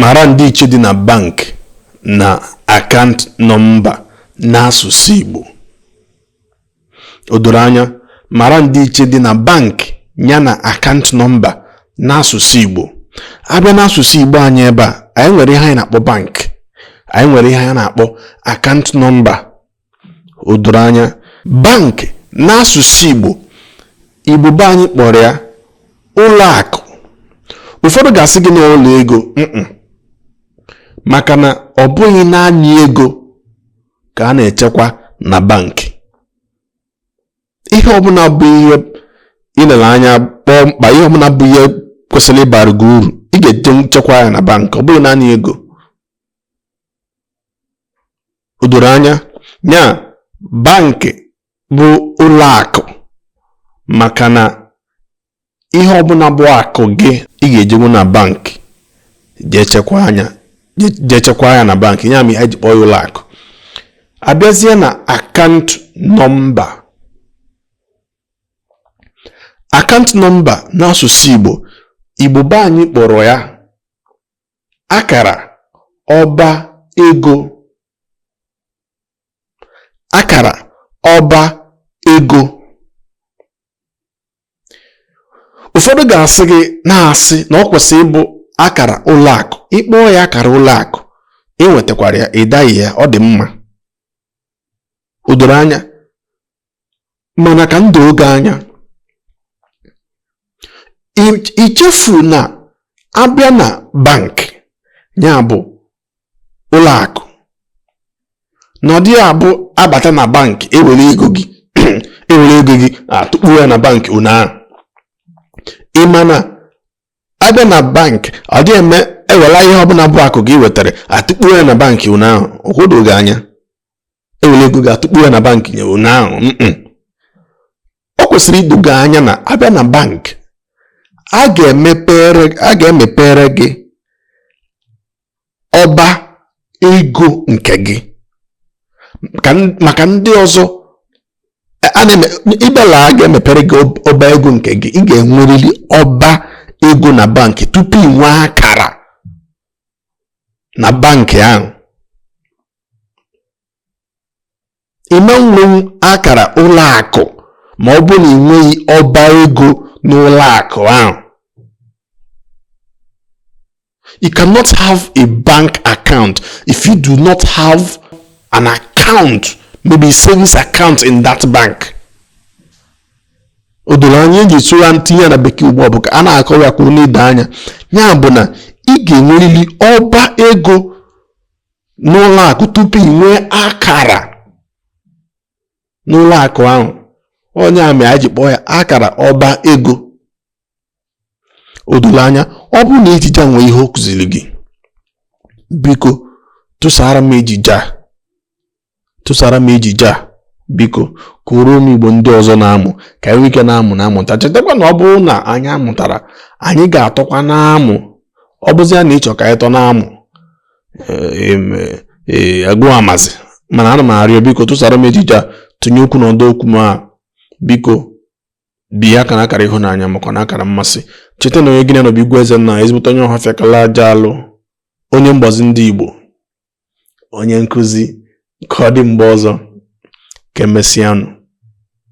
mara ndị iche dị na bank na account number n'asụsụ Igbo. O doro anya, mara ndị iche dị na bank ya na account number n'asụsụ Igbo. Abịa n'asụsụ Igbo anyị ebe a, anyị nwere ihe anyị na-akpọ bank, anyị nwere ihe anyị na-akpọ account number. O doro anya, bank n'asụsụ Igbo be anyị kpọrọ ya ụlọ akụ. Ụfọdụ ga-asị gị na ụlọ ego, maka na ọ bụghị naanị ego ka a na-echekwa na bank. Ihe ọbụla bụ ihe ilele anya kpọọ mkpa, ihe ọbụla bụ ihe kwesịrị ịbara gị uru, ị ga-eje nchekwa ya na bank, ọ bụghị naanị ego. O doro anya, ya bank bụ ụlọ akụ maka na ihe ọbụla bụ akụ gị ị ga-ejenwu na bank jee chekwa ya na bank, ya mere eji kpọọ ya ụlọ akụ. Abịazie na account number. Account number n'asụsụ Igbo be anyị kpọrọ ya akara ọba ego. Akara ọba ego. Ụfọdụ ga-asị gị na-asị na ọ kwesịrị ịbụ akara ụlọ akụ. Ịkpọọ ya akara ụlọ akụ, enwetakwara ya, ịdaghị ya, ọ dị mma. O doro anya, mana ka ndụ oge anya, ichefu na abịa na bank, ya bụ ụlọ akụ, na ọ dịghị abụ abata na bank ewere ego gị atụkpu ya na bank ụnyaahụ. Ịma na abịa na bank, ọ dịghị eme ewela ihe ọbụla bụ akụ gị wetara atụkpu ya na bank ụnyaahụ. Ọkwụdo gị anya, ewere ego gị atụkpu ya na bank ụnyaahụ. O kwesịrị idoga anya na abịa na bank, a ga-emepere gị ọba ego nke gị. Maka ndị ọzọ, ịbịala a ga-emepere gị ọba ego nke gị, ị ga-enwerịrị ọba ego na bank tupu ị nwee akara na bank ahụ. Ime nwe akara ụlọ akụ ma ọ bụrụ na ị nweghị ọba ego n'ụlọ akụ ahụ. You cannot have a bank account if you do not have an account, maybe a savings account in that bank. O doro anya, eji sụra ntinye na bekee ugbu a bụ ka a na-akọwa ya ka ọ na-edo anya. Ya bụ na ị ga-enwerịrị ọba ego n'ụlọ akụ tupu ị nwee akara n'ụlọ akụ ahụ. Onye a mere eji kpọọ ya akara ọba ego. O doro anya, ọ bụrụ na ejije nwee ihe o kụziri gị, biko tụsara m ejije a, biko kụrụ m Igbo ndị ọzọ na-amụ ka enwe ike na-amụta. Chetakwa na ọ bụrụ na anyị amụtara, anyị ga-atọkwa na-amụ. Ọ bụzi ya na ịchọ ka anyị tọ na-amụ agụ amazi, mana ana m arịọ, biko tụsara m ejije a, tụnye okwu na ọdọ okwu ma biko biya ka na akara ịhụnanya makwa na akara mmasị. Cheta na onye gị na Igwe eze nna ezigbote onye ọhafịa kala aja alụ, onye mgbazi ndị Igbo, onye nkụzi. Ka ọ dị mgbe ọzọ, ka emesịanụ.